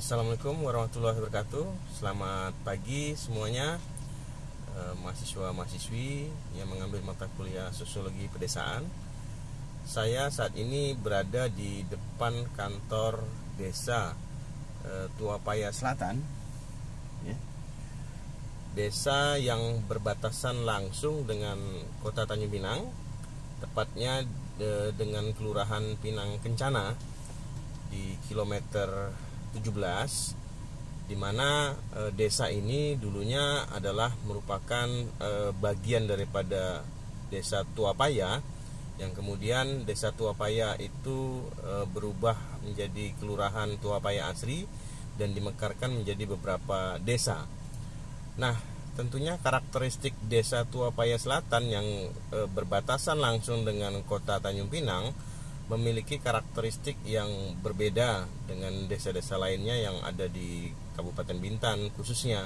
Assalamualaikum warahmatullahi wabarakatuh. Selamat pagi semuanya, mahasiswa-mahasiswi yang mengambil mata kuliah Sosiologi Pedesaan. Saya saat ini berada di depan kantor desa Tuapaya Selatan, ya. Desa yang berbatasan langsung dengan kota Tanjung Pinang, tepatnya dengan Kelurahan Pinang Kencana di kilometer 17, di mana desa ini dulunya adalah merupakan bagian daripada desa Tuapaya, yang kemudian desa Tuapaya itu berubah menjadi Kelurahan Tuapaya Asri dan dimekarkan menjadi beberapa desa. Nah, tentunya karakteristik desa Tuapaya Selatan yang berbatasan langsung dengan kota Tanjung Pinang memiliki karakteristik yang berbeda dengan desa-desa lainnya yang ada di Kabupaten Bintan khususnya.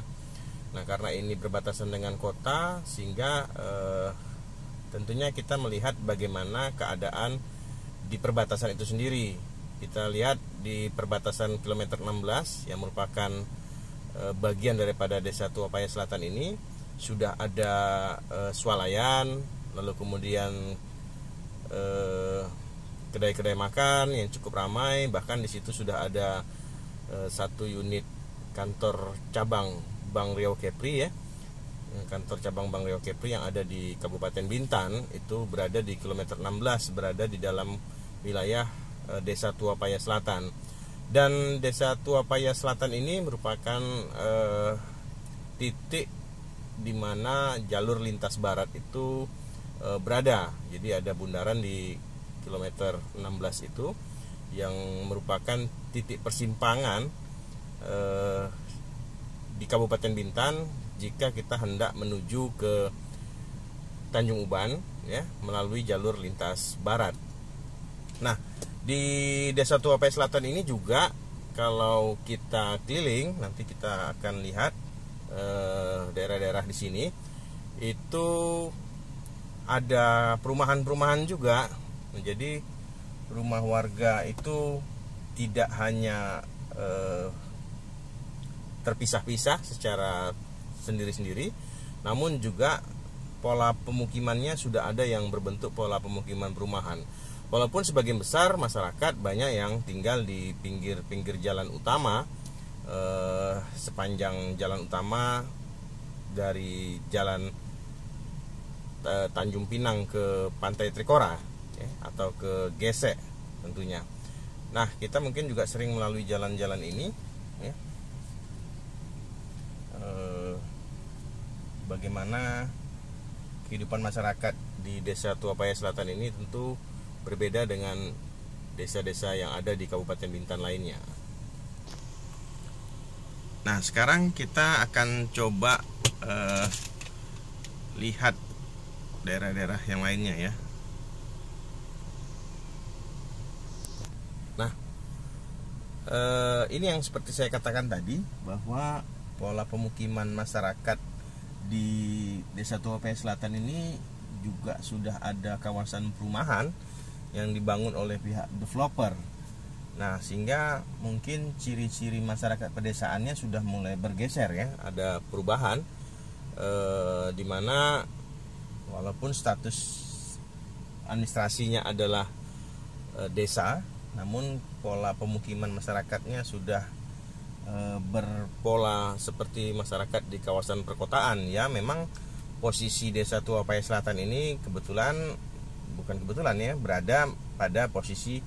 Nah, karena ini berbatasan dengan kota, sehingga tentunya kita melihat bagaimana keadaan di perbatasan itu sendiri. Kita lihat di perbatasan kilometer 16 yang merupakan bagian daripada desa Tuapaya Selatan ini sudah ada swalayan, lalu kemudian kedai-kedai makan yang cukup ramai. Bahkan di situ sudah ada satu unit kantor cabang Bank Riau Kepri, ya. Kantor cabang Bank Riau Kepri yang ada di Kabupaten Bintan itu berada di kilometer 16, berada di dalam wilayah desa Tuapaya Selatan. Dan desa Tuapaya Selatan ini merupakan titik di mana jalur lintas barat itu berada. Jadi ada bundaran di kilometer 16 itu yang merupakan titik persimpangan di Kabupaten Bintan jika kita hendak menuju ke Tanjung Uban, ya, melalui jalur lintas barat. Nah, di desa Tuapaya Selatan ini juga kalau kita keliling, nanti kita akan lihat daerah-daerah di sini itu ada perumahan-perumahan juga. Jadi rumah warga itu tidak hanya terpisah-pisah secara sendiri-sendiri, namun juga pola pemukimannya sudah ada yang berbentuk pola pemukiman perumahan. Walaupun sebagian besar masyarakat banyak yang tinggal di pinggir-pinggir jalan utama, sepanjang jalan utama dari jalan Tanjung Pinang ke Pantai Trikora, ya, atau ke Gesek tentunya. Nah, kita mungkin juga sering melalui jalan-jalan ini, ya. Bagaimana kehidupan masyarakat di desa Tuapaya Selatan ini tentu berbeda dengan desa-desa yang ada di Kabupaten Bintan lainnya. Nah, sekarang kita akan coba lihat daerah-daerah yang lainnya, ya. Nah, ini yang seperti saya katakan tadi, bahwa pola pemukiman masyarakat di desa Tuapaya Selatan ini juga sudah ada kawasan perumahan yang dibangun oleh pihak developer. Nah, sehingga mungkin ciri-ciri masyarakat pedesaannya sudah mulai bergeser, ya. Ada perubahan di mana walaupun status administrasinya adalah desa, namun pola pemukiman masyarakatnya sudah berpola seperti masyarakat di kawasan perkotaan, ya. Memang posisi desa Tuapaya Selatan ini bukan kebetulan, ya, berada pada posisi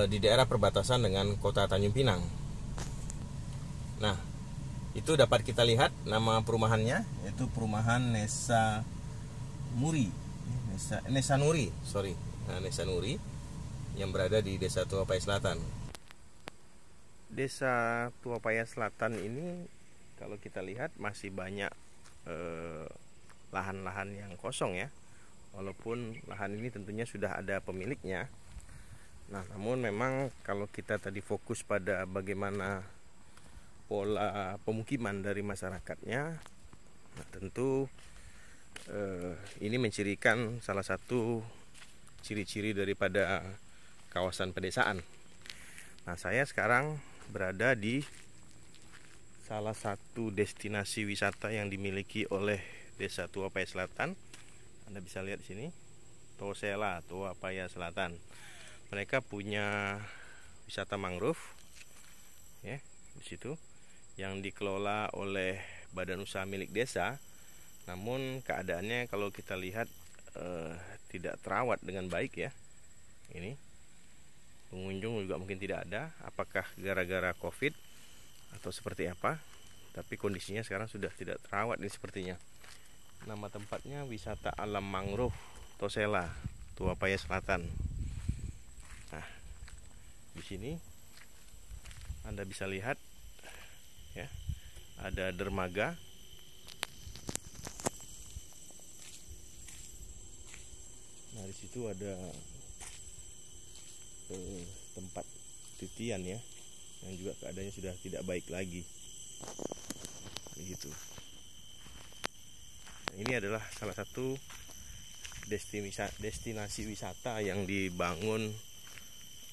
di daerah perbatasan dengan kota Tanjung Pinang. Nah, itu dapat kita lihat nama perumahannya, yaitu perumahan Nesa Nuri, yang berada di desa Tuapaya Selatan. Desa Tuapaya Selatan ini kalau kita lihat masih banyak lahan-lahan yang kosong, ya. Walaupun lahan ini tentunya sudah ada pemiliknya. Nah, namun memang kalau kita tadi fokus pada bagaimana pola pemukiman dari masyarakatnya, nah tentu ini mencirikan salah satu ciri-ciri daripada kawasan pedesaan. Nah, saya sekarang berada di salah satu destinasi wisata yang dimiliki oleh Desa Tuapaya Selatan. Anda bisa lihat di sini, Tosela, Tuapaya Selatan. Mereka punya wisata mangrove, ya, di situ yang dikelola oleh badan usaha milik desa. Namun keadaannya kalau kita lihat tidak terawat dengan baik ya. Ini pengunjung juga mungkin tidak ada. Apakah gara-gara COVID atau seperti apa? Tapi kondisinya sekarang sudah tidak terawat ini sepertinya. Nama tempatnya wisata alam mangrove Tosela, Tuapaya Selatan. Nah, di sini Anda bisa lihat ya, ada dermaga. Nah, di situ ada tempat titian ya, yang juga keadaannya sudah tidak baik lagi. Begitu. Nah, ini adalah salah satu destinasi wisata yang dibangun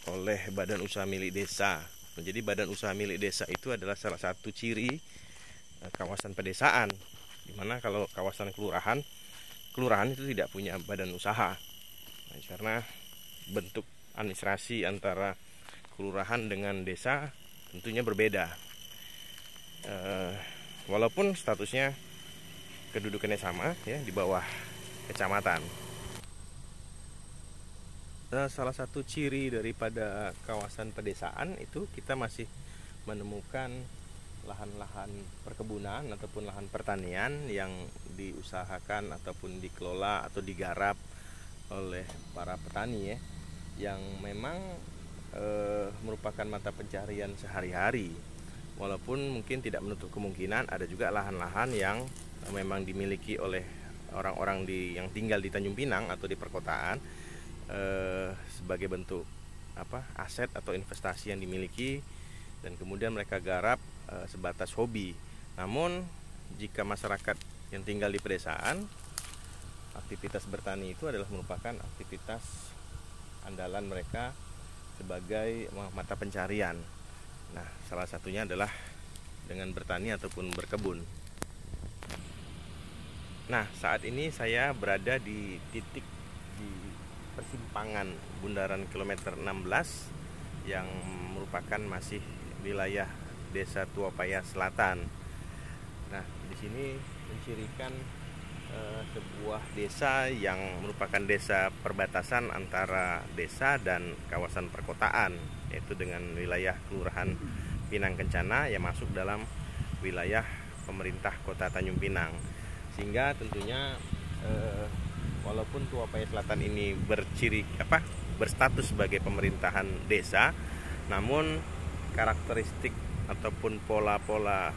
oleh badan usaha milik desa. Jadi badan usaha milik desa itu adalah salah satu ciri kawasan pedesaan, dimana kalau kawasan kelurahan itu tidak punya badan usaha. Nah, karena bentuk administrasi antara kelurahan dengan desa tentunya berbeda. Walaupun statusnya kedudukannya sama ya, di bawah kecamatan. Salah satu ciri daripada kawasan pedesaan itu kita masih menemukan lahan-lahan perkebunan ataupun lahan pertanian yang diusahakan ataupun dikelola atau digarap oleh para petani ya, yang memang merupakan mata pencarian sehari-hari. Walaupun mungkin tidak menutup kemungkinan ada juga lahan-lahan yang memang dimiliki oleh orang-orang yang tinggal di Tanjung Pinang atau di perkotaan sebagai bentuk aset atau investasi yang dimiliki, dan kemudian mereka garap sebatas hobi. Namun jika masyarakat yang tinggal di pedesaan, aktivitas bertani itu adalah merupakan aktivitas andalan mereka sebagai mata pencarian. Nah, salah satunya adalah dengan bertani ataupun berkebun. Nah, saat ini saya berada di titik di persimpangan bundaran kilometer 16 yang merupakan masih wilayah Desa Tuapaya Selatan. Nah, di sini mencirikan sebuah desa yang merupakan desa perbatasan antara desa dan kawasan perkotaan, yaitu dengan wilayah Kelurahan Pinang Kencana yang masuk dalam wilayah pemerintah Kota Tanjung Pinang. Sehingga tentunya walaupun Tuapaya Selatan ini berstatus sebagai pemerintahan desa, namun karakteristik ataupun pola-pola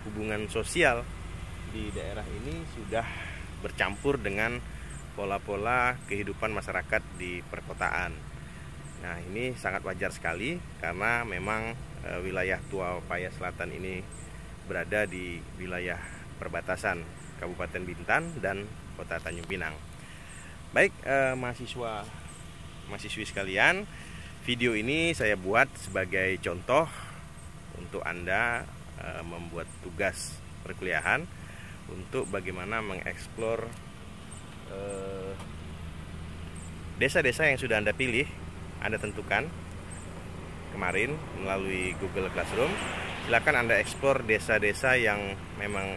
hubungan sosial di daerah ini sudah bercampur dengan pola-pola kehidupan masyarakat di perkotaan. Nah, ini sangat wajar sekali karena memang wilayah Tuapaya Selatan ini berada di wilayah perbatasan Kabupaten Bintan dan Kota Tanjung Pinang. Baik, mahasiswi sekalian, video ini saya buat sebagai contoh untuk Anda membuat tugas perkuliahan untuk bagaimana mengeksplor desa-desa yang sudah Anda pilih, Anda tentukan kemarin melalui Google Classroom. Silakan Anda eksplor desa-desa yang memang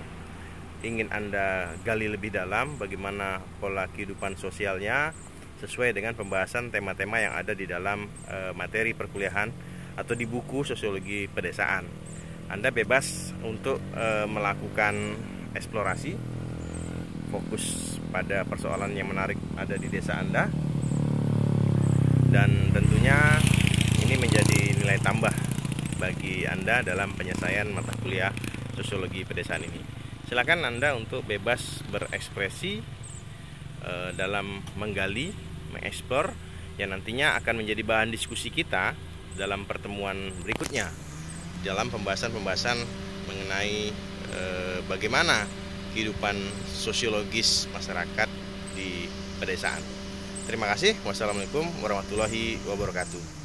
ingin Anda gali lebih dalam bagaimana pola kehidupan sosialnya sesuai dengan pembahasan tema-tema yang ada di dalam materi perkuliahan atau di buku Sosiologi Pedesaan. Anda bebas untuk melakukan eksplorasi, fokus pada persoalan yang menarik ada di desa Anda, dan tentunya ini menjadi nilai tambah bagi Anda dalam penyelesaian mata kuliah Sosiologi Pedesaan ini. Silakan Anda untuk bebas berekspresi dalam menggali, mengeksplor, yang nantinya akan menjadi bahan diskusi kita dalam pertemuan berikutnya dalam pembahasan-pembahasan mengenai bagaimana kehidupan sosiologis masyarakat di pedesaan. Terima kasih. Wassalamualaikum warahmatullahi wabarakatuh.